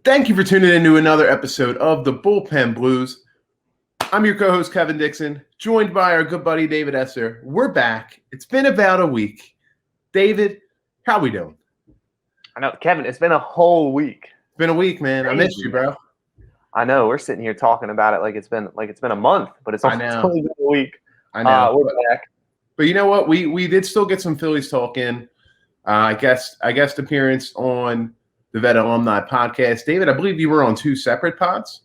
Thank you for tuning in to another episode of the Bullpen Blues. I'm your co-host, Kevin Dixon, joined by our good buddy, David Esser. We're back. It's been about a week. David, how we doing? I know, Kevin, it's been a whole week. It's been a week, man. I missed you, bro. I know. We're sitting here talking about it like it's been a month, but it's only been a week. I know. We're back. But you know what? We did still get some Phillies talk in. I guess appearance on the Vet Alumni podcast. David, I believe you were on two separate pods.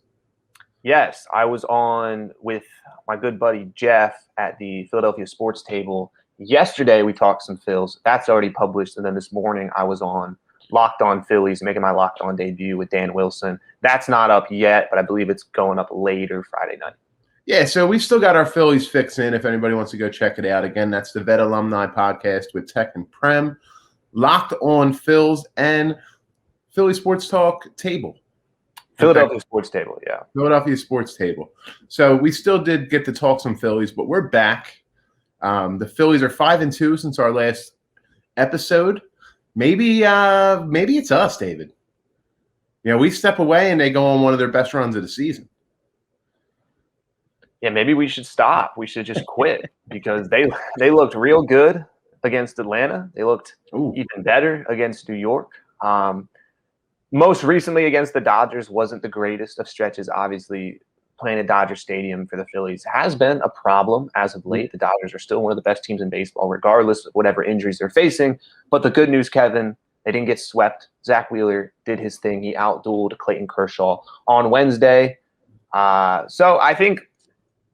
Yes, I was on with my good buddy Jeff at the Philadelphia Sports Table. Yesterday we talked some Phils. That's already published. And then this morning I was on Locked On Phillies, making my Locked On debut with Dan Wilson. That's not up yet, but I believe it's going up later Friday night. Yeah, so we've still got our Phillies fix in if anybody wants to go check it out. Again, that's the Vet Alumni podcast with Tech and Prem, Locked On Phils, and Philly Sports Talk Table. Philadelphia Sports Table, yeah. Philadelphia Sports Table. So we still did get to talk some Phillies, but we're back. The Phillies are 5-2 since our last episode. Maybe it's us, David. You know, we step away and they go on one of their best runs of the season. Yeah, maybe we should stop. We should just quit because they looked real good against Atlanta. They looked even better against New York. Most recently against the Dodgers wasn't the greatest of stretches. Obviously, playing at Dodger Stadium for the Phillies has been a problem as of late. The Dodgers are still one of the best teams in baseball, regardless of whatever injuries they're facing. But the good news, Kevin, they didn't get swept. Zach Wheeler did his thing. He outdueled Clayton Kershaw on Wednesday. So I think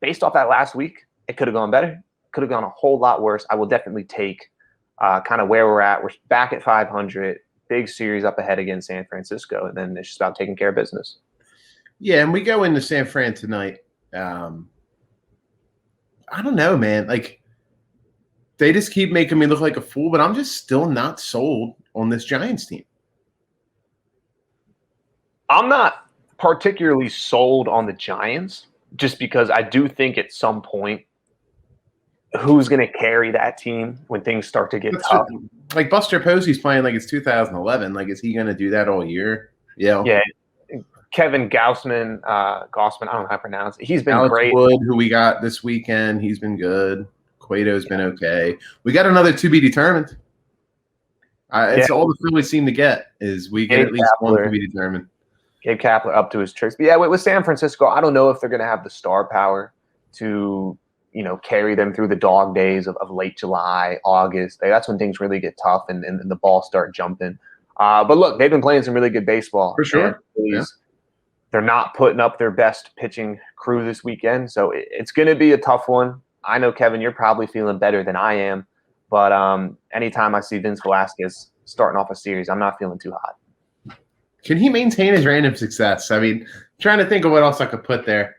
based off that last week, it could have gone better. Could have gone a whole lot worse. I will definitely take kind of where we're at. We're back at 500. Big series up ahead against San Francisco, and then it's just about taking care of business. Yeah, and we go into San Fran tonight. I don't know, man. Like, they just keep making me look like a fool, but I'm just still not sold on this Giants team. I'm not particularly sold on the Giants just because I do think at some point who's going to carry that team when things start to get tough. Like Buster Posey's playing like it's 2011. Like, is he going to do that all year? Yeah. Kevin Gaussman, I don't know how to pronounce it. He's been Alex great. Wood, who we got this weekend, he's been good. Cueto's been okay. We got another to be determined. It's all the Phillies seem to get is we get at least one to be determined. Gabe Kapler up to his tricks. But yeah, with San Francisco, I don't know if they're going to have the star power to carry them through the dog days of late July, August. That's when things really get tough and the balls start jumping. But look, they've been playing some really good baseball. For sure. They're not putting up their best pitching crew this weekend, so it's going to be a tough one. I know, Kevin, you're probably feeling better than I am, but anytime I see Vince Velasquez starting off a series, I'm not feeling too hot. Can he maintain his random success? I mean, trying to think of what else I could put there.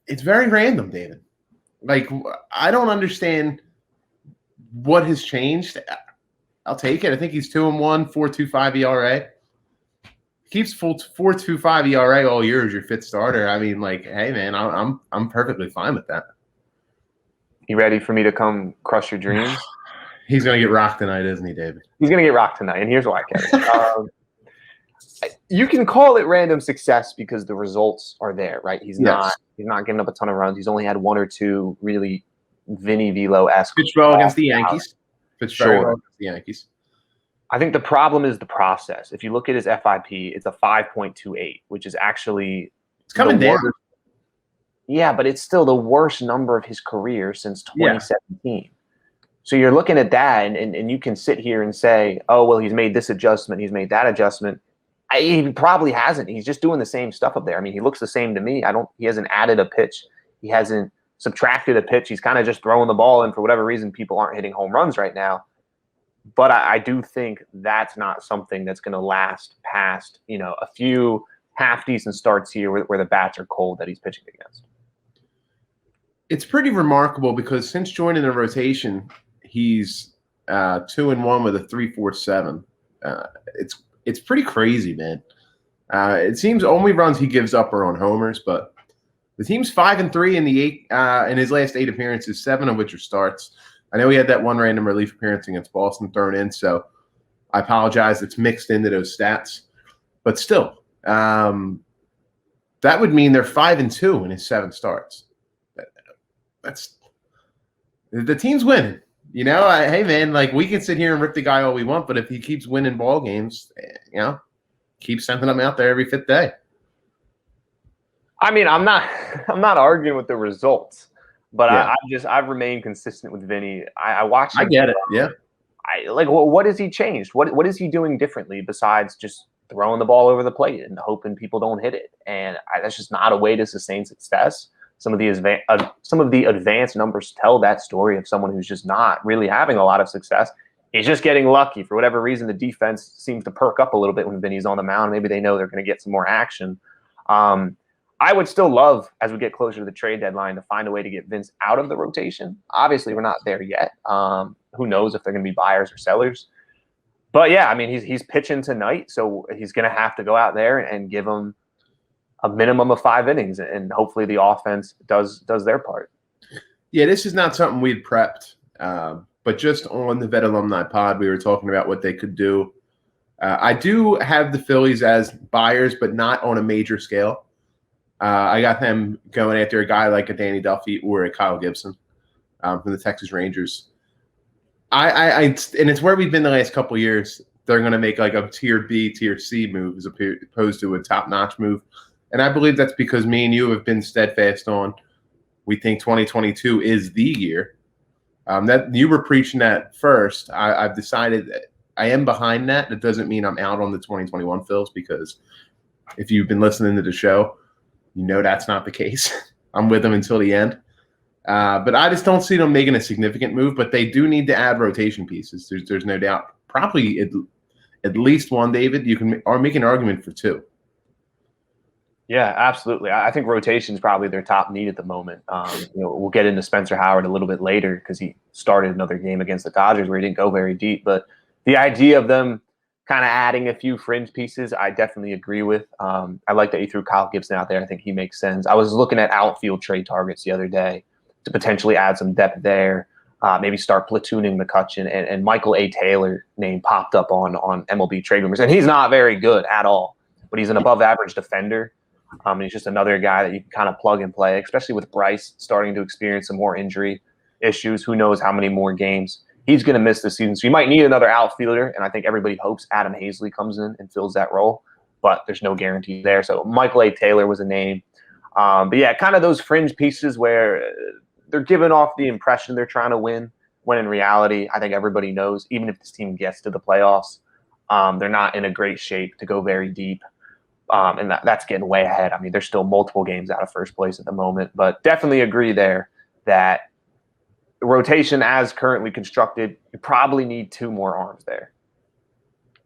It's very random, David. Like, I don't understand what has changed. I'll take it. I think he's 2-1, 4.25 ERA. Keeps full 4.25 ERA all year as your fifth starter. I mean, like, hey man, I'm perfectly fine with that. You ready for me to come crush your dreams? He's gonna get rocked tonight, isn't he, David? He's gonna get rocked tonight, and here's why, Kevin. You can call it random success because the results are there, right? He's not giving up a ton of runs. He's only had one or two really Vinny Velo-esque. Pitched well against the Yankees. Pitched very well against the Yankees. I think the problem is the process. If you look at his FIP, it's a 5.28, which is actually it's coming down. Yeah, but it's still the worst number of his career since 2017. Yeah. So you're looking at that, and you can sit here and say, oh, well, he's made this adjustment, he's made that adjustment. He probably hasn't. He's just doing the same stuff up there. I mean, he looks the same to me. He hasn't added a pitch. He hasn't subtracted a pitch. He's kind of just throwing the ball in for whatever reason. People aren't hitting home runs right now. But I do think that's not something that's going to last past, a few half-decent starts here where the bats are cold that he's pitching against. It's pretty remarkable because since joining the rotation, he's 2-1 with a 3.47. It's pretty crazy, man. It seems only runs he gives up are on homers, but the team's 5-3 in his last 8 appearances, 7 of which are starts. I know he had that one random relief appearance against Boston thrown in, so I apologize. It's mixed into those stats. but still, that would mean they're 5-2 in his 7 starts. That's the team's winning. Hey man, like we can sit here and rip the guy all we want, but if he keeps winning ball games, keep sending them out there every 5th day. I mean, I'm not arguing with the results, but Yeah. I've remained consistent with Vinny. I watched him. I get it. Yeah. What has he changed? What is he doing differently besides just throwing the ball over the plate and hoping people don't hit it? And that's just not a way to sustain success. Some of the advanced numbers tell that story of someone who's just not really having a lot of success. He's just getting lucky. For whatever reason, the defense seems to perk up a little bit when Vinny's on the mound. Maybe they know they're going to get some more action. I would still love, as we get closer to the trade deadline, to find a way to get Vince out of the rotation. Obviously, we're not there yet. Who knows if they're going to be buyers or sellers? But yeah, I mean, he's pitching tonight, so he's going to have to go out there and give him a minimum of 5 innings, and hopefully the offense does their part. Yeah, this is not something we'd prepped, but just on the Vet Alumni Pod, we were talking about what they could do. I do have the Phillies as buyers, but not on a major scale. I got them going after a guy like a Danny Duffy or a Kyle Gibson from the Texas Rangers. And it's where we've been the last couple of years. They're going to make like a tier B, tier C move as opposed to a top-notch move. And I believe that's because me and you have been steadfast on we think 2022 is the year. That you were preaching that first. I've decided that I am behind that. It doesn't mean I'm out on the 2021 Phils, because if you've been listening to the show, that's not the case. I'm with them until the end. But I just don't see them making a significant move. But they do need to add rotation pieces. There's no doubt. Probably at least one, David. You can make an argument for 2. Yeah, absolutely. I think rotation is probably their top need at the moment. We'll get into Spencer Howard a little bit later because he started another game against the Dodgers where he didn't go very deep. But the idea of them kind of adding a few fringe pieces, I definitely agree with. I like that you threw Kyle Gibson out there. I think he makes sense. I was looking at outfield trade targets the other day to potentially add some depth there. Maybe start platooning McCutchen, and Michael A. Taylor name popped up on MLB trade rumors. And he's not very good at all, but he's an above average defender. He's just another guy that you can kind of plug and play, especially with Bryce starting to experience some more injury issues. Who knows how many more games he's going to miss this season. So you might need another outfielder, and I think everybody hopes Adam Hazley comes in and fills that role, but there's no guarantee there. So Michael A. Taylor was a name. But yeah, kind of those fringe pieces where they're giving off the impression they're trying to win, when in reality, I think everybody knows, even if this team gets to the playoffs, they're not in a great shape to go very deep. And that's getting way ahead. I mean, there's still multiple games out of first place at the moment, but definitely agree there that the rotation as currently constructed, you probably need 2 more arms there.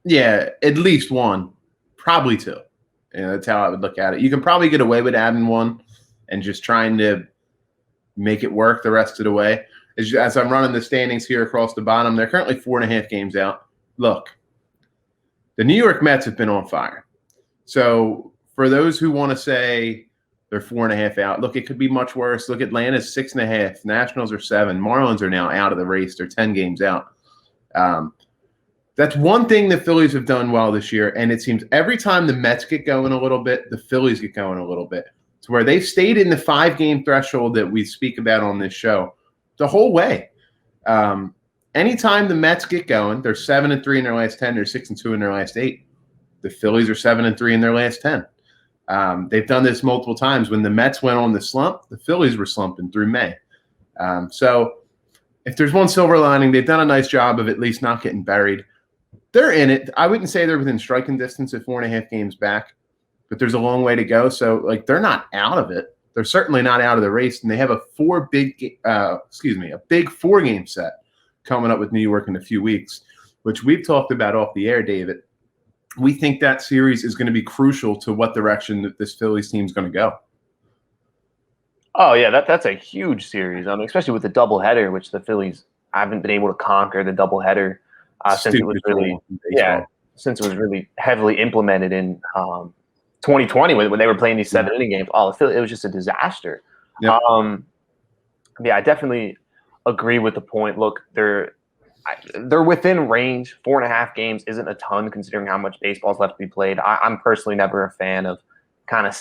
Yeah, at least 1, probably 2. That's how I would look at it. You can probably get away with adding 1 and just trying to make it work the rest of the way. As I'm running the standings here across the bottom, they're currently 4.5 games out. Look, the New York Mets have been on fire. So for those who want to say they're 4.5 out, look, it could be much worse. Look, Atlanta's 6.5. Nationals are 7. Marlins are now out of the race. They're 10 games out. That's one thing the Phillies have done well this year, and it seems every time the Mets get going a little bit, the Phillies get going a little bit. To where they've stayed in the 5-game threshold that we speak about on this show the whole way. Anytime the Mets get going, they're 7-3 in their last 10. They're 6-2 in their last 8. The Phillies are 7-3 in their last 10. They've done this multiple times. When the Mets went on the slump, the Phillies were slumping through May. So if there's one silver lining, they've done a nice job of at least not getting buried. They're in it. I wouldn't say they're within striking distance at 4.5 games back, but there's a long way to go. So they're not out of it. They're certainly not out of the race, and they have a big 4-game set coming up with New York in a few weeks, which we've talked about off the air, David. We think that series is going to be crucial to what direction that this Phillies team is going to go. Oh, yeah, that's a huge series. Especially with the doubleheader, which the Phillies haven't been able to conquer the doubleheader since it was really heavily implemented in 2020 when they were playing these 7-inning games. It was just a disaster. Yep. Yeah, I definitely agree with the point. Look, they're within range. 4.5 games isn't a ton considering how much baseball's left to be played. I'm personally never a fan of kind of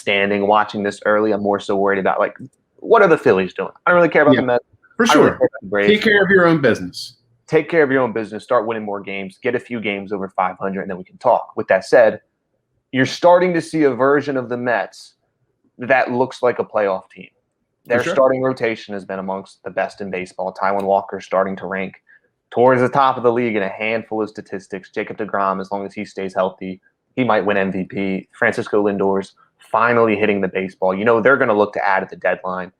watching this early. I'm more so worried about, like, what are the Phillies doing? I don't really care about the Mets. For sure. Take care of your own business. Take care of your own business. Start winning more games. Get a few games over 500, and then we can talk. With that said, you're starting to see a version of the Mets that looks like a playoff team. Their starting rotation has been amongst the best in baseball. Taijuan Walker starting to rank towards the top of the league in a handful of statistics. Jacob deGrom, as long as he stays healthy, he might win MVP. Francisco Lindor's finally hitting the baseball. They're going to look to add at the deadline.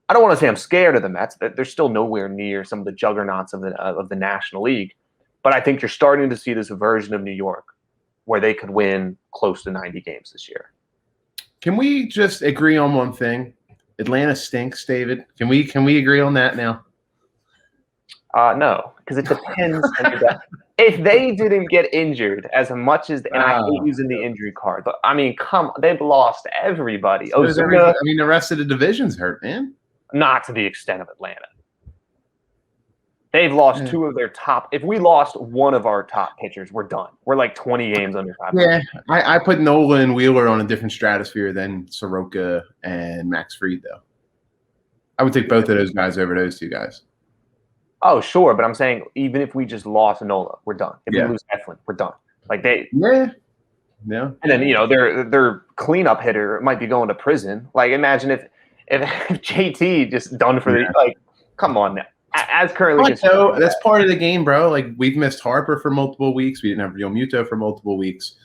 I don't want to say I'm scared of the Mets. They're still nowhere near some of the juggernauts of the National League. But I think you're starting to see this version of New York where they could win close to 90 games this year. Can we just agree on one thing? Atlanta stinks, David. Can we agree on that now? No, because it depends. If they didn't get injured as much as, and I hate using the injury card, but I mean, they've lost everybody. The rest of the division's hurt, man. Not to the extent of Atlanta. They've lost two of their top. If we lost one of our top pitchers, we're done. We're like 20 games under 500. Yeah, I put Nola and Wheeler on a different stratosphere than Soroka and Max Fried, though. I would take both of those guys over those two guys. Oh, sure, but I'm saying even if we just lost Nola, we're done. If we lose Eflin, we're done. Like yeah. And then their cleanup hitter might be going to prison. Like, imagine if JT just done for the come on now. As currently, that's part of the game, bro. Like, we've missed Harper for multiple weeks. We didn't have Real Muto for multiple weeks.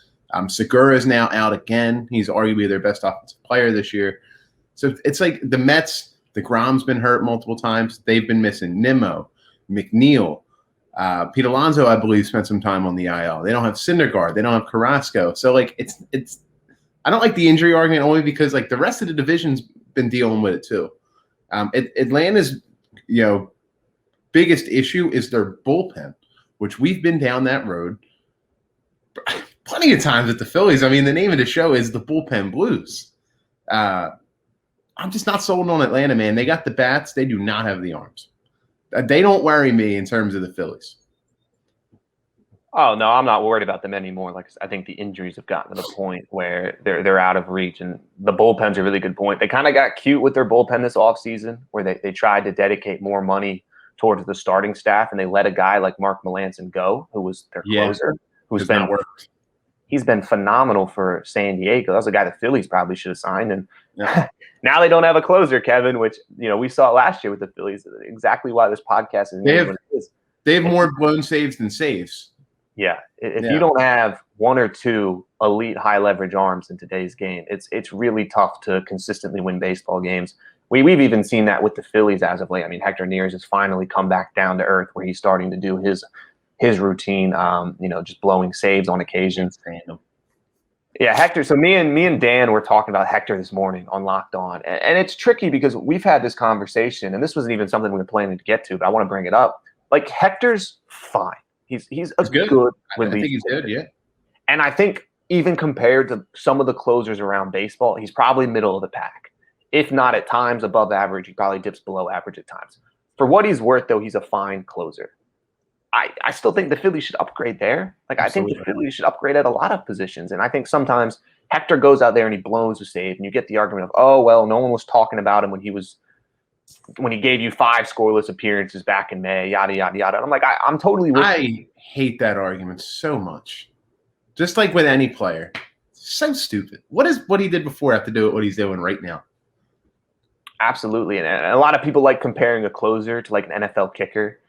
Segura is now out again. He's arguably their best offensive player this year. So it's like the Mets. The Grom's been hurt multiple times. They've been missing Nimmo, McNeil, Pete Alonso. I believe spent some time on the IL. They don't have Syndergaard. They don't have Carrasco. So it's. I don't like the injury argument only because the rest of the division's been dealing with it too. Atlanta's biggest issue is their bullpen, which we've been down that road plenty of times with the Phillies. I mean, the name of the show is the Bullpen Blues. I'm just not sold on Atlanta, man. They got the bats. They do not have the arms. They don't worry me in terms of the Phillies. Oh, no, I'm not worried about them anymore. Like, I think the injuries have gotten to the point where they're out of reach, and the bullpen's a really good point. They kind of got cute with their bullpen this offseason where they tried to dedicate more money towards the starting staff, and they let a guy like Mark Melancon go, who was their closer, he's been phenomenal for San Diego. That was a guy the Phillies probably should have signed, and now they don't have a closer, Kevin, which we saw last year with the Phillies. Exactly why this podcast is named what it is. They have more blown saves than saves. Yeah, if you don't have one or two elite high leverage arms in today's game, it's really tough to consistently win baseball games. We've even seen that with the Phillies as of late. I mean, Hector Neris has finally come back down to earth where he's starting to do his routine, just blowing saves on occasions. Yeah, Hector. So me and Dan were talking about Hector this morning on Locked On, and it's tricky because we've had this conversation, and this wasn't even something we were planning to get to, but I want to bring it up. Like, Hector's fine. He's good. I think he's good, yeah. And I think even compared to some of the closers around baseball, he's probably middle of the pack. If not at times above average, he probably dips below average at times. For what he's worth, though, he's a fine closer. I still think the Phillies should upgrade there. Like, absolutely. I think the Phillies should upgrade at a lot of positions. And I think sometimes Hector goes out there and he blows a save, and you get the argument of, oh, well, no one was talking about him when he gave you 5 scoreless appearances back in May, yada, yada, yada. And I'm like, I'm totally with you. I hate that argument so much. Just like with any player. So stupid. What does what he did before have to do with what he's doing right now? Absolutely. And a lot of people like comparing a closer to like an NFL kicker.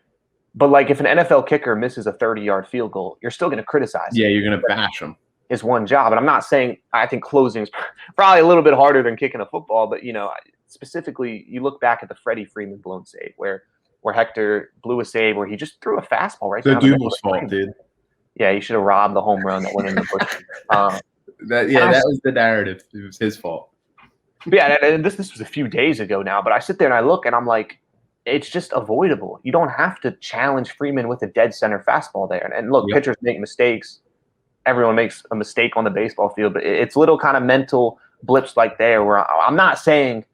But like, if an NFL kicker misses a 30-yard field goal, you're still going to criticize him. Yeah, you're going to bash him. Is one job. And I'm not saying I think closing is probably a little bit harder than kicking a football, but specifically, you look back at the Freddie Freeman blown save where Hector blew a save where he just threw a fastball right down. The Duble's fault, dude. Yeah, he should have robbed the home run that went in the bush. That was the narrative. It was his fault. Yeah, and this was a few days ago now, but I sit there and I look and I'm like, it's just avoidable. You don't have to challenge Freeman with a dead center fastball there. And look, pitchers make mistakes. Everyone makes a mistake on the baseball field, but it's little kind of mental blips like there where I'm not saying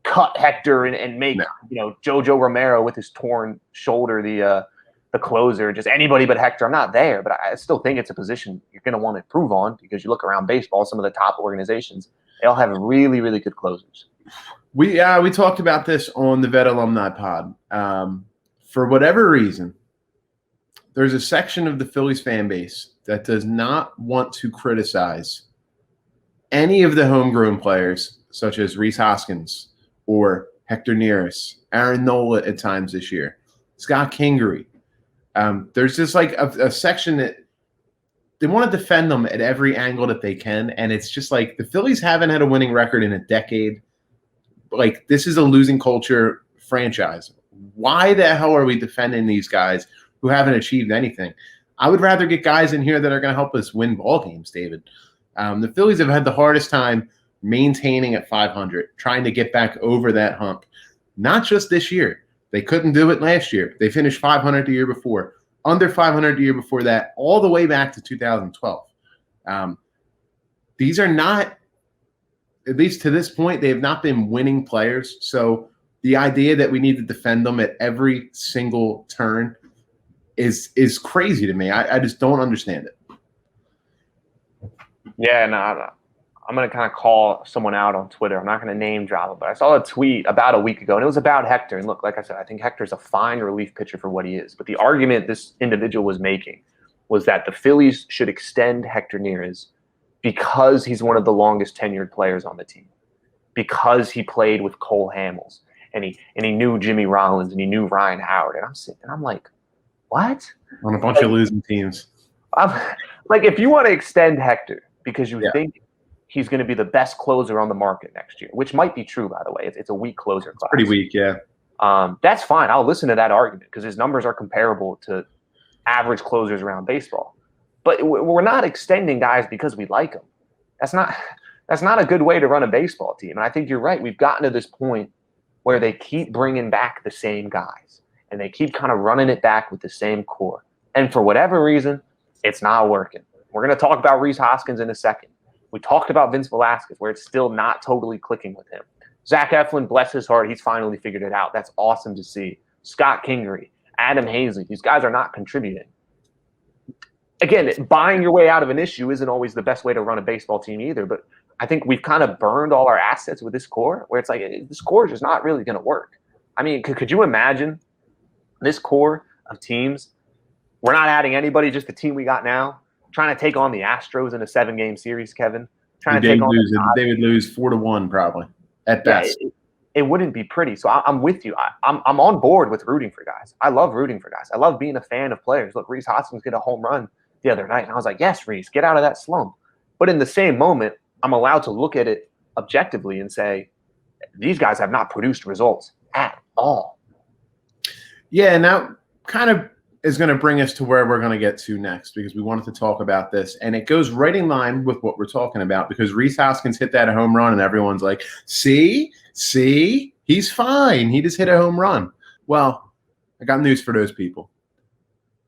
cut Hector and make JoJo Romero with his torn shoulder the closer, just anybody but Hector. I'm not there, but I still think it's a position you're going to want to improve on because you look around baseball, some of the top organizations, they all have really, really good closers. We talked about this on the Vet Alumni Pod. For whatever reason, there's a section of the Phillies fan base that does not want to criticize any of the homegrown players, such as Rhys Hoskins or Hector Neris, Aaron Nola at times this year, Scott Kingery. There's just like a section that they want to defend them at every angle that they can, and it's just like the Phillies haven't had a winning record in a decade. Like, this is a losing culture franchise. Why the hell are we defending these guys who haven't achieved anything? I would rather get guys in here that are going to help us win ball games, David. The Phillies have had the hardest time maintaining at 500, trying to get back over that hump. Not just this year. They couldn't do it last year. They finished 500 the year before, under 500 the year before that, all the way back to 2012. These are not, at least to this point, they have not been winning players. So the idea that we need to defend them at every single turn is crazy to me. I just don't understand it. Yeah, no, I'm going to kind of call someone out on Twitter. I'm not going to name drop it, but I saw a tweet about a week ago, and it was about Hector. And look, like I said, I think Hector's a fine relief pitcher for what he is. But the argument this individual was making was that the Phillies should extend Hector Neris because he's one of the longest tenured players on the team, because he played with Cole Hamels, and he knew Jimmy Rollins, and he knew Ryan Howard. And I'm sitting, and I'm like, what? On a bunch of losing teams. I'm like, if you want to extend Hector because you think he's going to be the best closer on the market next year, which might be true, by the way. It's a weak closer class. Pretty weak, yeah. That's fine. I'll listen to that argument because his numbers are comparable to average closers around baseball. But we're not extending guys because we like them. That's not a good way to run a baseball team. And I think you're right. We've gotten to this point where they keep bringing back the same guys, and they keep kind of running it back with the same core. And for whatever reason, it's not working. We're going to talk about Rhys Hoskins in a second. We talked about Vince Velasquez, where it's still not totally clicking with him. Zach Eflin, bless his heart, he's finally figured it out. That's awesome to see. Scott Kingery, Adam Hazley, these guys are not contributing. Again, buying your way out of an issue isn't always the best way to run a baseball team either, but I think we've kind of burned all our assets with this core, where it's like this core is just not really going to work. I mean, could you imagine this core of teams? We're not adding anybody, just the team we got now, trying to take on the Astros in a 7-game series, Kevin. Trying to take on they would lose 4-1 probably at best. It wouldn't be pretty. So I'm with you. I'm on board with rooting for guys. I love rooting for guys. I love being a fan of players. Look, Rhys Hoskins get a home run the other night, and I was like, yes, Rhys, get out of that slump. But in the same moment, I'm allowed to look at it objectively and say, these guys have not produced results at all. Yeah, and that kind of is going to bring us to where we're going to get to next, because we wanted to talk about this, and it goes right in line with what we're talking about, because Rhys Hoskins hit that home run and everyone's like, see, he's fine. He just hit a home run. Well, I got news for those people.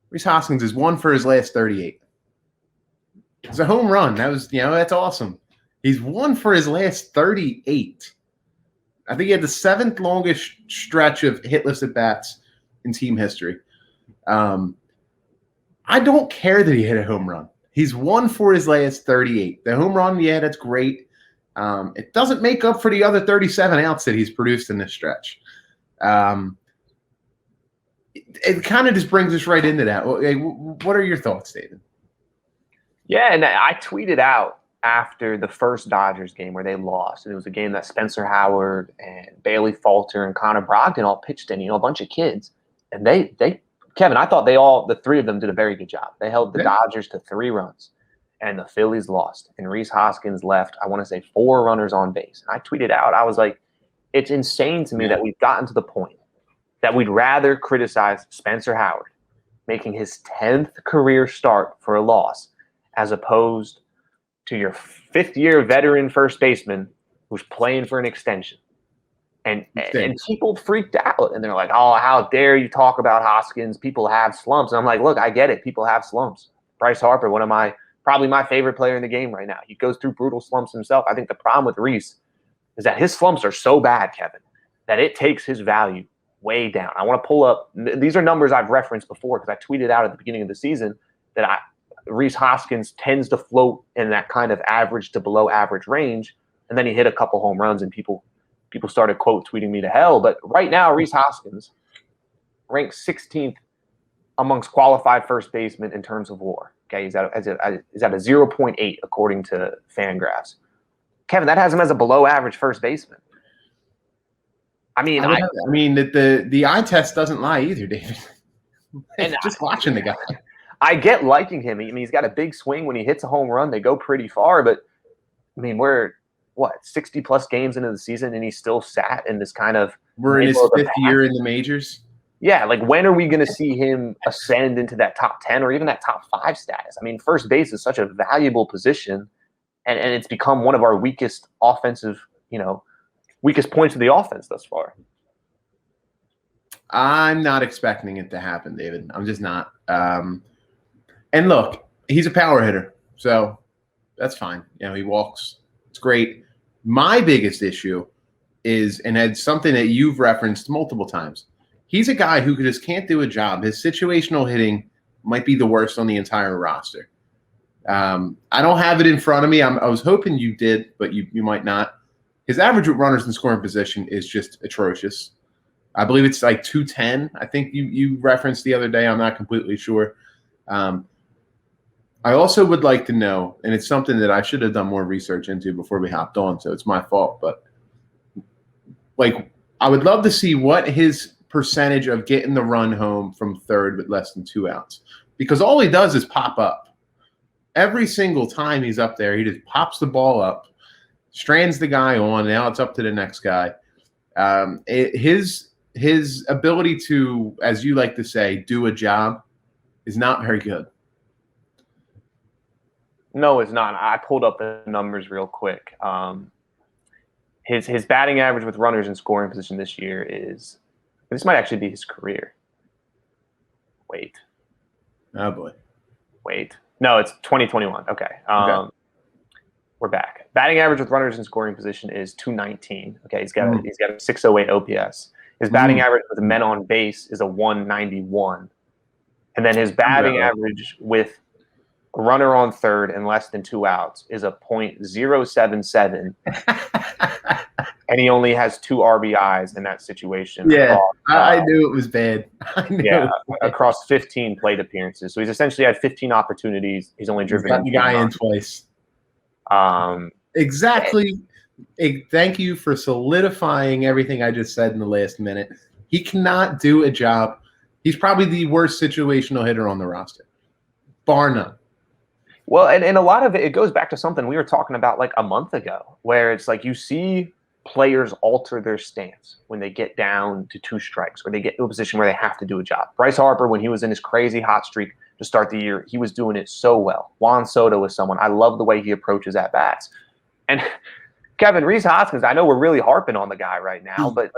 Rhys Hoskins is 1 for his last 38. It's a home run. That's awesome. He's 1 for his last 38. I think he had the 7th longest stretch of hitless at bats in team history. I don't care that he hit a home run. He's 1 for his last 38. The home run, yeah, that's great. It doesn't make up for the other 37 outs that he's produced in this stretch. It kind of just brings us right into that. What are your thoughts, David? Yeah, and I tweeted out after the first Dodgers game where they lost, and it was a game that Spencer Howard and Bailey Falter and Connor Brogdon all pitched in, a bunch of kids. And they Kevin, I thought the 3 of them did a very good job. They held the Dodgers to 3 runs, and the Phillies lost. And Rhys Hoskins left, I want to say, 4 runners on base. And I tweeted out, I was like, it's insane to me that we've gotten to the point that we'd rather criticize Spencer Howard making his 10th career start for a loss as opposed to your 5th-year veteran first baseman who's playing for an extension. And people freaked out, and they're like, oh, how dare you talk about Hoskins? People have slumps. And I'm like, look, I get it. People have slumps. Bryce Harper, probably my favorite player in the game right now. He goes through brutal slumps himself. I think the problem with Rhys is that his slumps are so bad, Kevin, that it takes his value way down. I want to pull up. These are numbers I've referenced before because I tweeted out at the beginning of the season that Rhys Hoskins tends to float in that kind of average to below average range, and then he hit a couple home runs, and people started quote tweeting me to hell. But right now, Rhys Hoskins ranks 16th amongst qualified first basemen in terms of WAR. Okay, he's at a 0.8 according to Fangraphs. Kevin, that has him as a below average first baseman. I mean, the eye test doesn't lie either, David. And just watching the guy. I get liking him. I mean, he's got a big swing. When he hits a home run, they go pretty far. But, I mean, we're, 60-plus games into the season, and he's still sat in this kind of – We're in his fifth year in the majors? Yeah, like when are we going to see him ascend into that top 10 or even that top 5 status? I mean, first base is such a valuable position, and it's become one of our weakest offensive, weakest points of the offense thus far. I'm not expecting it to happen, David. I'm just not. And look, he's a power hitter, so that's fine. He walks. It's great. My biggest issue is, and it's something that you've referenced multiple times, he's a guy who just can't do a job. His situational hitting might be the worst on the entire roster. I don't have it in front of me. I was hoping you did, but you might not. His average with runners in scoring position is just atrocious. I believe it's like 210. I think you referenced the other day. I'm not completely sure. I also would like to know, and it's something that I should have done more research into before we hopped on, so it's my fault. But I would love to see what his percentage of getting the run home from third with less than 2 outs, because all he does is pop up. Every single time he's up there, he just pops the ball up, strands the guy on. Now it's up to the next guy. His ability to, as you like to say, do a job is not very good. No, it's not. I pulled up the numbers real quick. His batting average with runners in scoring position this year is – this might actually be his career. Wait. Oh, boy. Wait. No, it's 2021. Okay. We're back. Batting average with runners in scoring position is 219. Okay, he's got a 608 OPS. His batting average with men on base is a 191. And then his batting average with a runner on third and less than 2 outs is a .077. And he only has 2 RBIs in that situation. Yeah, I knew it was bad. Across 15 plate appearances. So he's essentially had 15 opportunities. He's only driven got the guy in twice. Exactly. Thank you for solidifying everything I just said in the last minute. He cannot do a job. He's probably the worst situational hitter on the roster, bar none. Well, and a lot of it goes back to something we were talking about like a month ago, where it's like you see players alter their stance when they get down to 2 strikes or they get to a position where they have to do a job. Bryce Harper, when he was in his crazy hot streak to start the year, he was doing it so well. Juan Soto is someone. I love the way he approaches at-bats. And Kevin, Rhys Hoskins, I know we're really harping on the guy right now, but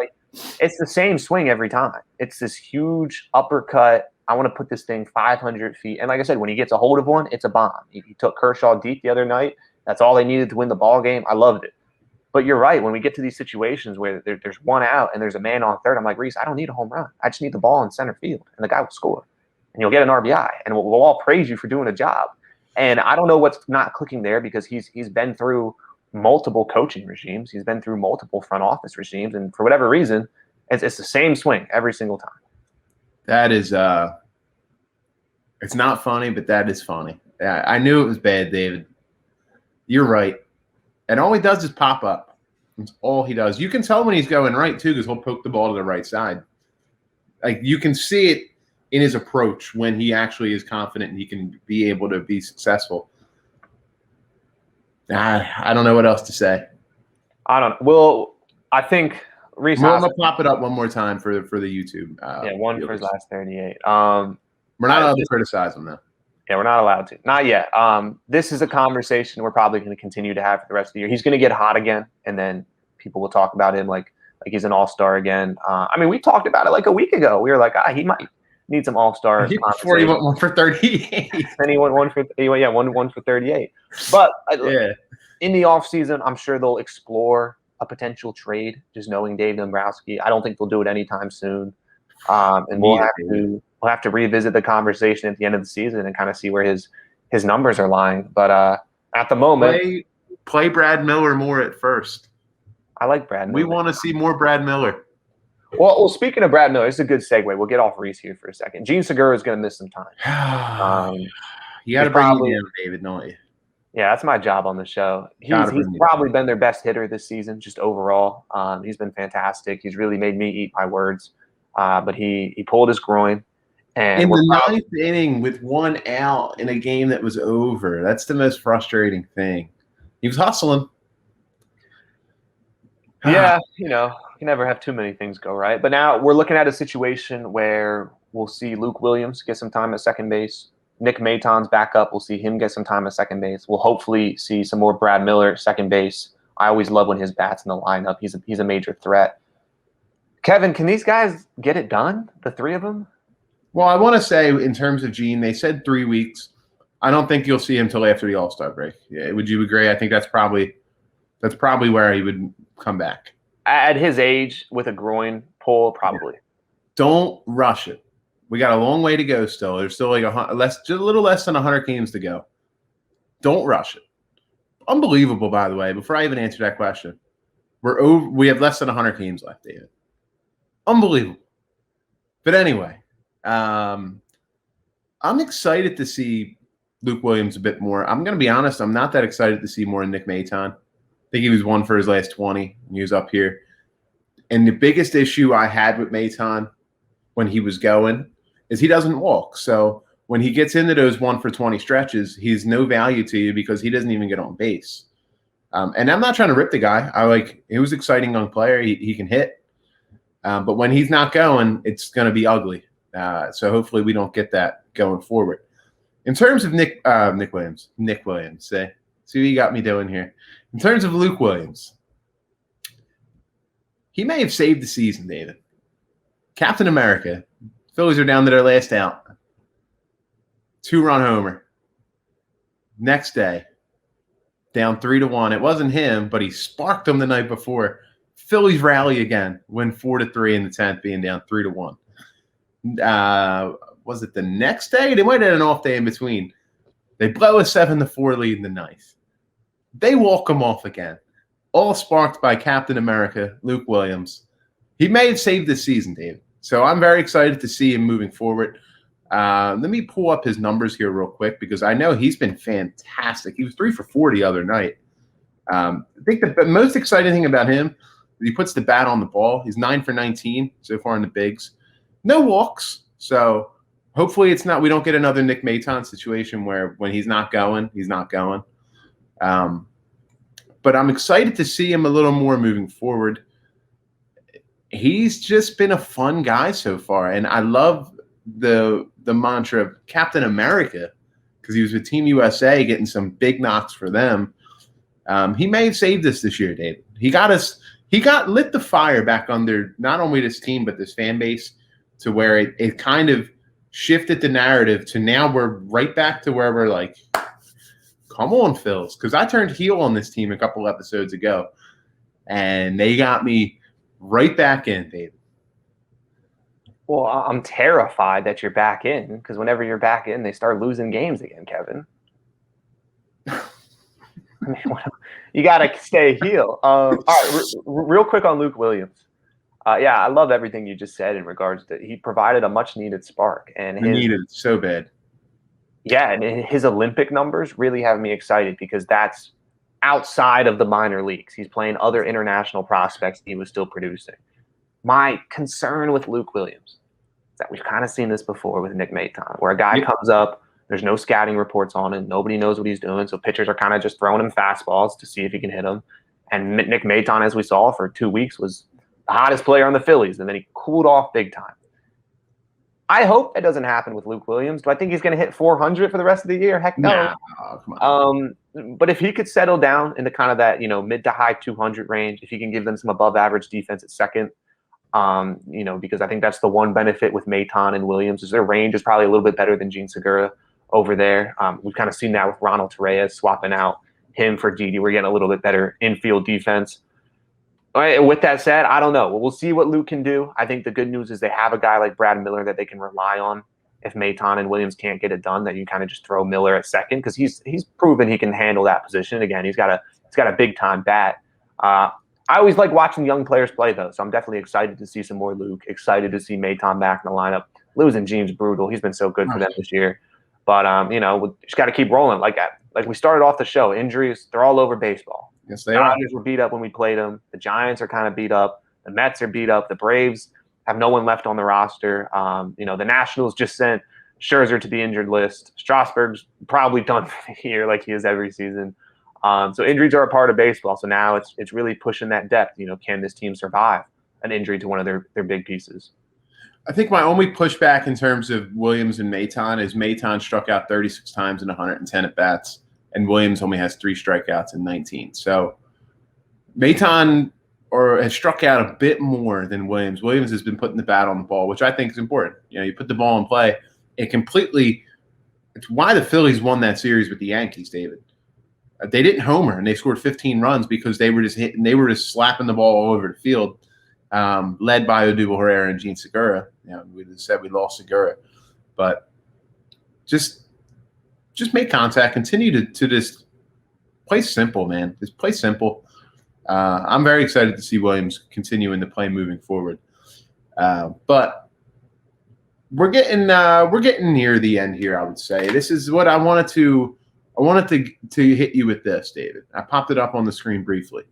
it's the same swing every time. It's this huge uppercut. I want to put this thing 500 feet. And like I said, when he gets a hold of one, it's a bomb. He took Kershaw deep the other night. That's all they needed to win the ball game. I loved it. But you're right. When we get to these situations where there's 1 out and there's a man on third, I'm like, Rhys, I don't need a home run. I just need the ball in center field, and the guy will score. And you'll get an RBI, and we'll all praise you for doing a job. And I don't know what's not clicking there, because he's been through multiple coaching regimes. He's been through multiple front office regimes. And for whatever reason, it's the same swing every single time. That is it's not funny, but that is funny. I knew it was bad, David. You're right. And all he does is pop up. That's all he does. You can tell when he's going right, too, because he'll poke the ball to the right side. Like, you can see it in his approach when he actually is confident and he can be able to be successful. I don't know what else to say. I don't know. Well, I think Rhys Hoskins. I'm going to pop it up one more time for the YouTube. One for his last 38. We're not allowed to criticize him, though. Yeah, we're not allowed to. Not yet. This is a conversation we're probably going to continue to have for the rest of the year. He's going to get hot again, and then people will talk about him like he's an all-star again. I mean, we talked about it like a week ago. We were like, he might need some all-star. Before he went 1 for 38. Then he went 1 for 38. But in the offseason, I'm sure they'll explore a potential trade, just knowing Dave Dombrowski. I don't think they'll do it anytime soon. And we'll have to revisit the conversation at the end of the season and kind of see where his numbers are lying. But at the moment, play Brad Miller more at first. I like Brad Miller. We want to see more Brad Miller. Well, speaking of Brad Miller, it's a good segue. We'll get off Reese here for a second. Gene Segura is going to miss some time. You got to bring him in, David, don't you? Yeah, that's my job on the show. He's probably been their best hitter this season, just overall. He's been fantastic. He's really made me eat my words. But he pulled his groin. And in the ninth inning with 1 out in a game that was over. That's the most frustrating thing. He was hustling. Yeah, you can never have too many things go right. But now we're looking at a situation where we'll see Luke Williams get some time at second base. Nick Maton's back up. We'll see him get some time at second base. We'll hopefully see some more Brad Miller at second base. I always love when his bat's in the lineup. He's a major threat. Kevin, can these guys get it done, the three of them? Well, I want to say in terms of Gene, they said 3 weeks. I don't think you'll see him until after the All-Star break. Yeah, would you agree? I think that's probably where he would come back. At his age, with a groin pull, probably. Yeah. Don't rush it. We got a long way to go still. There's still just a little less than 100 games to go. Don't rush it. Unbelievable, by the way. Before I even answer that question, we have less than 100 games left, David. Unbelievable. But anyway, I'm excited to see Luke Williams a bit more. I'm going to be honest. I'm not that excited to see more Nick Maton. I think he was 1 for his last 20. He was up here. And the biggest issue I had with Maton when he was going is he doesn't walk. So when he gets into those 1 for 20 stretches, he's no value to you because he doesn't even get on base. And I'm not trying to rip the guy. He was an exciting young player. He can hit. But when he's not going, it's going to be ugly. So hopefully we don't get that going forward. In terms of Nick Williams, see what you got me doing here. In terms of Luke Williams, he may have saved the season, David. Captain America. Phillies are down to their last out. 2-run homer. Next day, down 3-1. It wasn't him, but he sparked them the night before. Phillies rally again, win 4-3 in the 10th, being down 3-1. Was it the next day? They might have had an off day in between. They blow a 7-4 lead in the 9th. They walk him off again. All sparked by Captain America, Luke Williams. He may have saved this season, David. So I'm very excited to see him moving forward. Let me pull up his numbers here real quick because I know he's been fantastic. He was 3 for 4 the other night. I think the most exciting thing about him is he puts the bat on the ball. He's 9 for 19 so far in the bigs. No walks. So hopefully we don't get another Nick Maton situation where when he's not going, he's not going. But I'm excited to see him a little more moving forward. He's just been a fun guy so far. And I love the mantra of Captain America because he was with Team USA getting some big knocks for them. He may have saved us this year, David. He got lit the fire back under not only this team, but this fan base to where it kind of shifted the narrative to now we're right back to where we're like, come on, Phils. Because I turned heel on this team a couple episodes ago, and they got me right back in, David. Well, I'm terrified that you're back in because whenever you're back in, they start losing games again, Kevin. I mean, you got to stay heel. All right, real quick on Luke Williams. Yeah, I love everything you just said in regards to he provided a much-needed spark. And needed it so bad. Yeah, and his Olympic numbers really have me excited because that's outside of the minor leagues. He's playing other international prospects he was still producing. My concern with Luke Williams is that we've kind of seen this before with Nick Maton, where a guy comes up, there's no scouting reports on him, nobody knows what he's doing, so pitchers are kind of just throwing him fastballs to see if he can hit them. And Nick Maton, as we saw for 2 weeks, was the hottest player on the Phillies, and then he cooled off big time. I hope that doesn't happen with Luke Williams. Do I think he's going to hit 400 for the rest of the year? Heck no. Nah, come on. But if he could settle down into kind of that, mid to high 200 range, if he can give them some above average defense at second, because I think that's the one benefit with Maton and Williams is their range is probably a little bit better than Gene Segura over there. We've kind of seen that with Ronald Torreyes swapping out him for Didi. We're getting a little bit better infield defense. All right, with that said, I don't know. We'll see what Luke can do. I think the good news is they have a guy like Brad Miller that they can rely on. If Maton and Williams can't get it done, that you kind of just throw Miller at second because he's proven he can handle that position. Again, he's got a big time bat. I always like watching young players play though, so I'm definitely excited to see some more Luke. Excited to see Maton back in the lineup. Losing Gene's brutal. He's been so good for them this year, but we just got to keep rolling like that. Like we started off the show, injuries they're all over baseball. Yes, they are. Dodgers were beat up when we played them. The Giants are kind of beat up. The Mets are beat up. The Braves have no one left on the roster. The Nationals just sent Scherzer to the injured list. Strasburg's probably done for the year like he is every season. So injuries are a part of baseball. So now it's really pushing that depth. Can this team survive an injury to one of their big pieces? I think my only pushback in terms of Williams and Maton is Maton struck out 36 times in 110 at-bats, and Williams only has 3 strikeouts in 19. So Maton has struck out a bit more than Williams. Williams has been putting the bat on the ball, which I think is important. You put the ball in play. It's why the Phillies won that series with the Yankees, David. They didn't homer, and they scored 15 runs because they were just slapping the ball all over the field, led by Odubel Herrera and Gene Segura. We said we lost Segura, but just make contact. Continue to just play simple, man. Just play simple. I'm very excited to see Williams continuing to play moving forward. But we're getting near the end here, I would say. This is what I wanted to hit you with this, David. I popped it up on the screen briefly.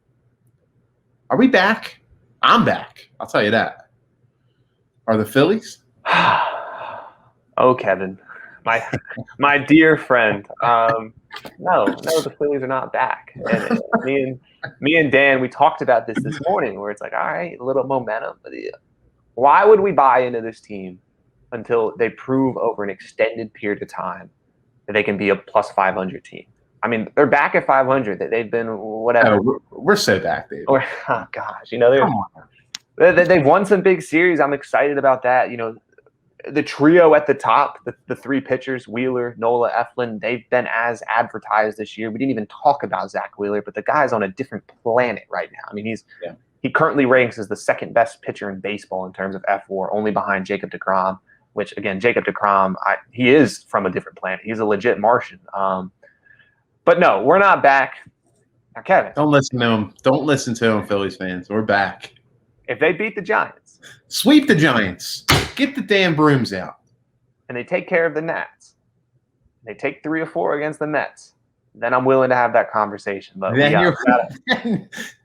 Are we back? I'm back. I'll tell you that. Are the Phillies? Oh, Kevin, my dear friend. No, the Phillies are not back. And me and Dan, we talked about this morning, where it's like, all right, a little momentum. But why would we buy into this team until they prove over an extended period of time that they can be a plus 500 team? I mean, they're back at 500. That they've been whatever. We're so back, David. Oh gosh, they've won some big series. I'm excited about that. The trio at the top, the 3 pitchers, Wheeler, Nola, Eflin, they've been as advertised this year. We didn't even talk about Zach Wheeler, but the guy's on a different planet right now. I mean, he currently ranks as the second best pitcher in baseball in terms of FWAR, only behind Jacob deGrom, which, again, Jacob deGrom, he is from a different planet. He's a legit Martian. But no, we're not back. Now, Kevin. Don't listen to him. Don't listen to him, Phillies fans. We're back. If they beat the Giants. Sweep the Giants. Get the damn brooms out. And they take care of the Nats. They take 3 or 4 against the Mets. Then I'm willing to have that conversation. But it's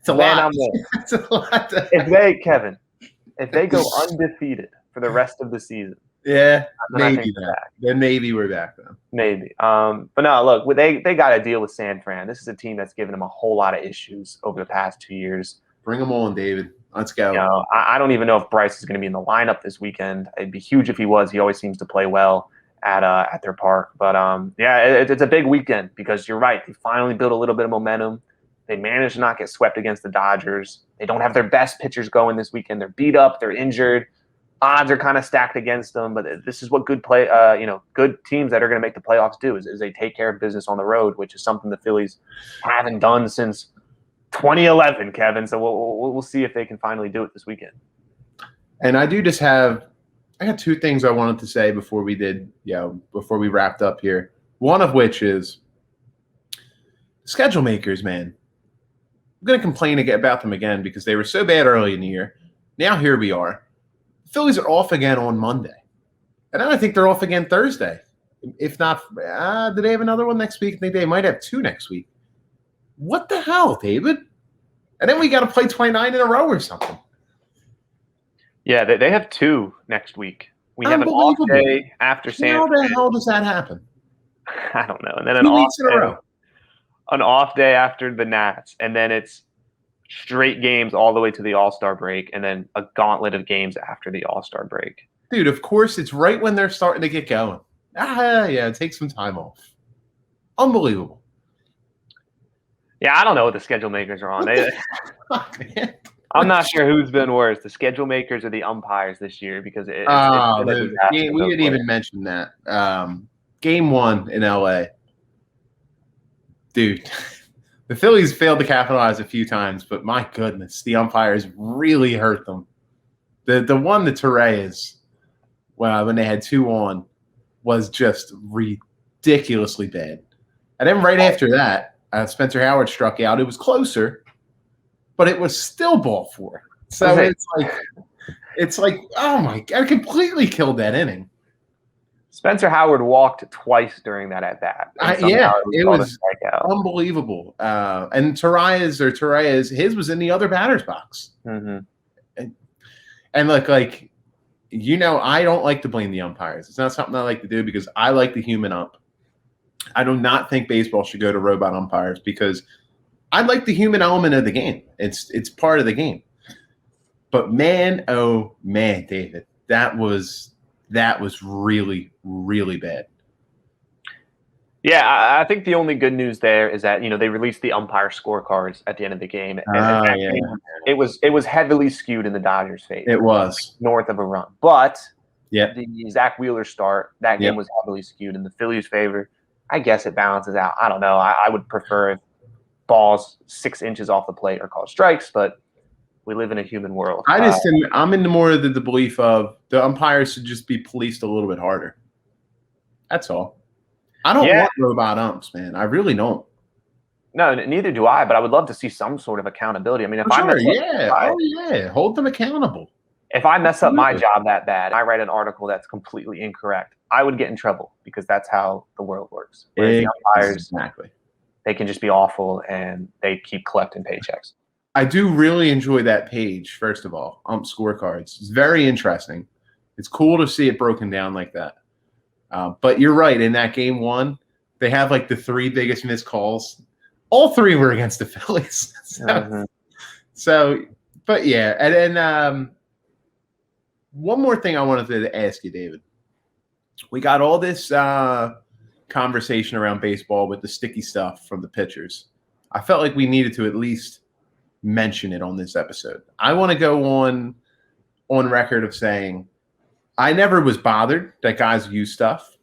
a lot. It's a lot. If they go undefeated for the rest of the season. Yeah, maybe that. Then maybe we're back then. Maybe. But no, look, they got to deal with San Fran. This is a team that's given them a whole lot of issues over the past 2 years. Bring them on, David. Let's go. I don't even know if Bryce is going to be in the lineup this weekend. It'd be huge if he was. He always seems to play well at their park. But it's a big weekend because you're right. They finally built a little bit of momentum. They managed to not get swept against the Dodgers. They don't have their best pitchers going this weekend. They're beat up. They're injured. Odds are kind of stacked against them. But this is what good teams that are going to make the playoffs do is they take care of business on the road, which is something the Phillies haven't done since 2011, Kevin. So we'll see if they can finally do it this weekend. And I got 2 things I wanted to say before we wrapped up here. One of which is schedule makers, man. I'm going to complain about them again because they were so bad early in the year. Now here we are. The Phillies are off again on Monday. And I think they're off again Thursday. If not, do they have another one next week? I think they might have 2 next week. What the hell, David? And then we got to play 29 in a row or something. Yeah, they have 2 next week. We have an off day after San Fran. How the hell does that happen? I don't know. And then 2 weeks in a row. An off day after the Nats. And then it's straight games all the way to the All-Star break. And then a gauntlet of games after the All-Star break. Dude, of course, it's right when they're starting to get going. Yeah, take some time off. Unbelievable. Yeah, I don't know what the schedule makers are on. I'm not sure who's been worse, the schedule makers or the umpires this year, because we didn't even mention that. Game 1 in LA. Dude, The Phillies failed to capitalize a few times, but my goodness, the umpires really hurt them. The one that Torres, when they had 2 on, was just ridiculously bad. And then right after that, Spencer Howard struck out. It was closer, but it was still ball 4. So it's like, oh my God, completely killed that inning. Spencer Howard walked twice during that at bat. It was unbelievable. And Torres, his was in the other batter's box. Mm-hmm. And look, I don't like to blame the umpires. It's not something I like to do because I like the human ump. I do not think baseball should go to robot umpires because I like the human element of the game. It's part of the game. But man, oh man, David, that was really, really bad. Yeah, I think the only good news there is that they released the umpire scorecards at the end of the game. It was heavily skewed in the Dodgers' favor. It was north of a run, but the Zach Wheeler start that game was heavily skewed in the Phillies' favor. I guess it balances out. I don't know. I would prefer if balls 6 inches off the plate are called strikes, but we live in a human world. I'm into more of the belief of the umpires should just be policed a little bit harder. That's all. I don't want robot umps, man. I really don't. No, neither do I. But I would love to see some sort of accountability. I mean, hold them accountable. If I mess up my job that bad, I write an article that's completely incorrect, I would get in trouble because that's how the world works. Whereas the umpires, they can just be awful and they keep collecting paychecks. I do really enjoy that page, first of all, ump scorecards. It's very interesting. It's cool to see it broken down like that. But you're right. In that game 1, they have the 3 biggest missed calls. All 3 were against the Phillies. But yeah. And then one more thing I wanted to ask you, David. We got all this conversation around baseball with the sticky stuff from the pitchers. I felt like we needed to at least mention it on this episode. I want to go on record of saying I never was bothered that guys use stuff.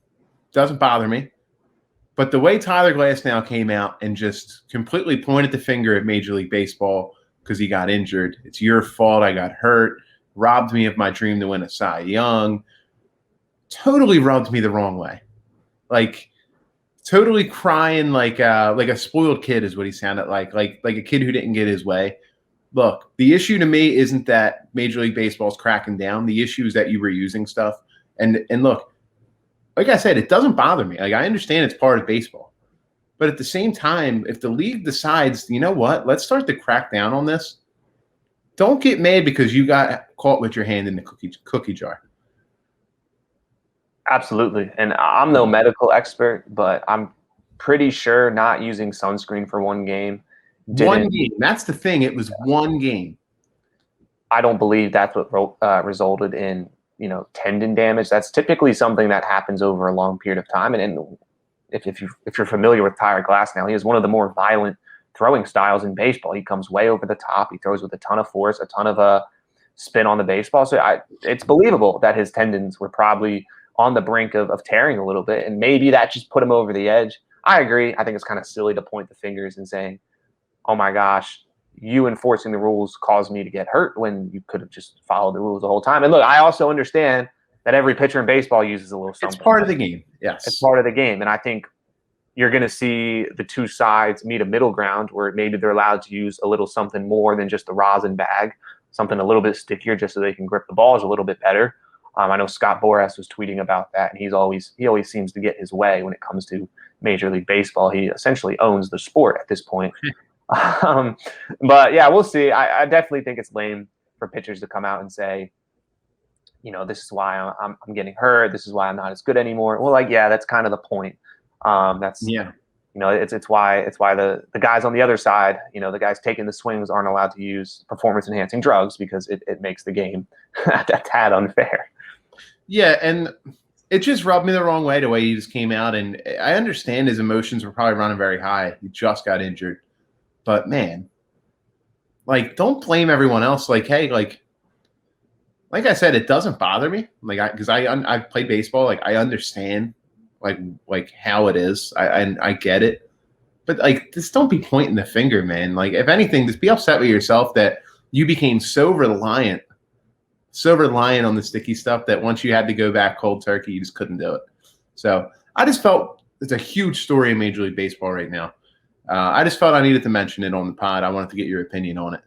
Doesn't bother me. But the way Tyler Glasnow came out and just completely pointed the finger at Major League Baseball because he got injured. It's your fault. I got hurt. Robbed me of my dream to win a Cy Young. Totally rubbed me the wrong way. Totally crying like a spoiled kid is what he sounded like a kid who didn't get his way. Look, the issue to me isn't that Major League Baseball is cracking down. The issue is that you were using stuff. And look, like I said, it doesn't bother me. I understand it's part of baseball. But at the same time, if the league decides, you know what, let's start to crack down on this, don't get mad because you got caught with your hand in the cookie jar. Absolutely. And I'm no medical expert, but I'm pretty sure not using sunscreen for one game. One game. That's the thing. It was one game. I don't believe that's what resulted in, tendon damage. That's typically something that happens over a long period of time. And if you're familiar with Tyler Glasnow, he has one of the more violent throwing styles in baseball. He comes way over the top. He throws with a ton of force, a ton of spin on the baseball. So it's believable that his tendons were probably on the brink of tearing a little bit, and maybe that just put him over the edge. I agree. I think it's kind of silly to point the fingers and saying, oh my gosh, you enforcing the rules caused me to get hurt when you could have just followed the rules the whole time. And look, I also understand that every pitcher in baseball uses a little something. It's part of the game. Yes. It's part of the game. And I think you're going to see the two sides meet a middle ground where maybe they're allowed to use a little something more than just the rosin bag, something a little bit stickier just so they can grip the balls a little bit better. I know Scott Boras was tweeting about that, and he always seems to get his way when it comes to Major League Baseball. He essentially owns the sport at this point. But yeah, we'll see. I definitely think it's lame for pitchers to come out and say, this is why I'm getting hurt. This is why I'm not as good anymore. Well, that's kind of the point. It's why the guys on the other side, the guys taking the swings aren't allowed to use performance enhancing drugs because it makes the game a tad unfair. Yeah, and it just rubbed me the wrong way the way he just came out. And I understand his emotions were probably running very high. He just got injured. But, man, don't blame everyone else. Hey, like I said, it doesn't bother me. Because I've played baseball. I understand, how it is. I get it. But like, just don't be pointing the finger, man. Like, if anything, just be upset with yourself that you became so reliant on the sticky stuff that once you had to go back cold turkey, you just couldn't do it. So I just felt it's a huge story in Major League Baseball right now. I just felt I needed to mention it on the pod. I wanted to get your opinion on it.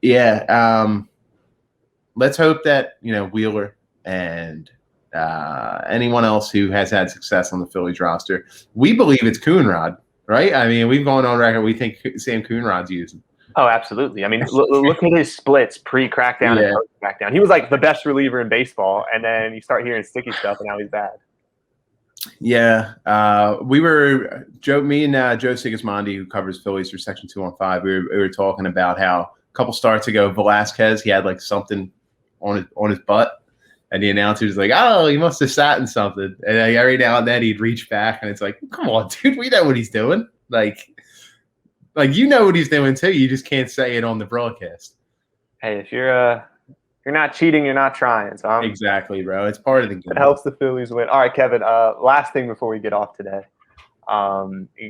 Yeah. Let's hope that, Wheeler and anyone else who has had success on the Phillies roster, we believe it's Coonrod, right? I mean, we've gone on record. We think Sam Coonrod's using. Oh, absolutely. I mean, look at his splits pre-crackdown and post-crackdown. He was like the best reliever in baseball, and then you start hearing sticky stuff, and now he's bad. Yeah. Me and Joe Sigismondi, who covers Phillies for Section 215, we were talking about how a couple starts ago, Velasquez, he had like something on his butt, and the announcer was like, "Oh, he must have sat in something." And like, every now and then he'd reach back, and it's like, "Come on, dude, we know what he's doing." Like you know what he's doing too. You just can't say it on the broadcast. Hey, if you're not cheating, you're not trying. So exactly, bro. It's part of the game. It helps the Phillies win. All right, Kevin. Last thing before we get off today,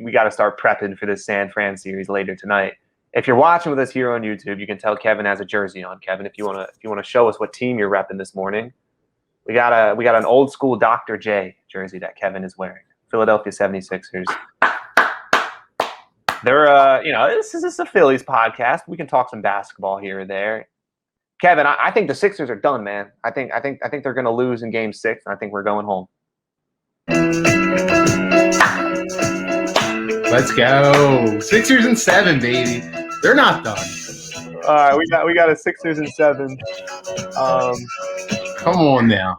we got to start prepping for this San Fran series later tonight. If you're watching with us here on YouTube, you can tell Kevin has a jersey on. Kevin, if you wanna show us what team you're repping this morning, we got an old school Dr. J jersey that Kevin is wearing. Philadelphia 76ers. They're this is a Phillies podcast. We can talk some basketball here or there. Kevin, I think the Sixers are done, man. I think they're going to lose in Game 6, and I think we're going home. Let's go, Sixers and 7, baby. They're not done. All right, we got a Sixers and 7. Come on now.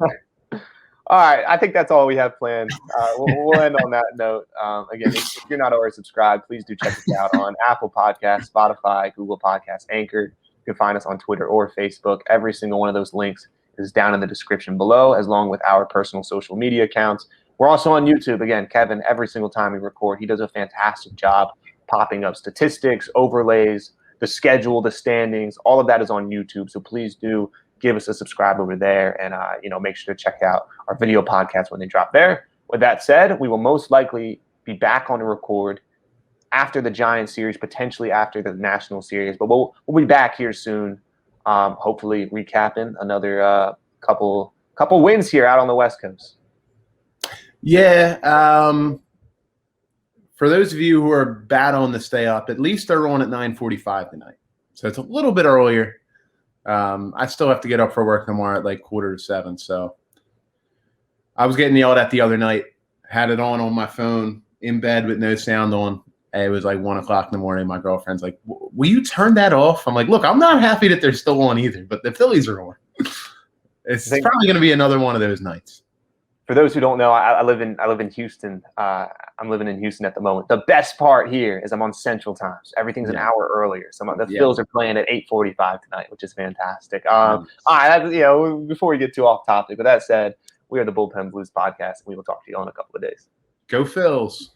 All right, I think that's all we have planned. We'll end on that note. Again, if you're not already subscribed, please do check us out on Apple Podcasts, Spotify, Google Podcasts, Anchor. You can find us on Twitter or Facebook. Every single one of those links is down in the description below, as long with our personal social media accounts. We're also on YouTube. Again, Kevin, every single time we record, he does a fantastic job popping up statistics, overlays, the schedule, the standings. All of that is on YouTube. So please do give us a subscribe over there, and make sure to check out our video podcasts when they drop there. With that said, we will most likely be back on the record after the Giants series, potentially after the National series, but we'll be back here soon. Hopefully recapping another couple wins here out on the West Coast. Yeah. For those of you who are battling to stay up, at least they're on at 9:45 tonight, so it's a little bit earlier. I still have to get up for work tomorrow at like 6:45. So I was getting yelled at the other night, had it on my phone in bed with no sound on. And it was like 1:00 in the morning. My girlfriend's like, "Will you turn that off?" I'm like, "Look, I'm not happy that they're still on either, but the Phillies are on." It's probably going to be another one of those nights. For those who don't know, I live in Houston. I'm living in Houston at the moment. The best part here is I'm on Central Time. So everything's an hour earlier. So the Phils are playing at 8:45 tonight, which is fantastic. All right, before we get too off topic, with that said, we are the Bullpen Blues podcast, and we will talk to you all in a couple of days. Go Phils.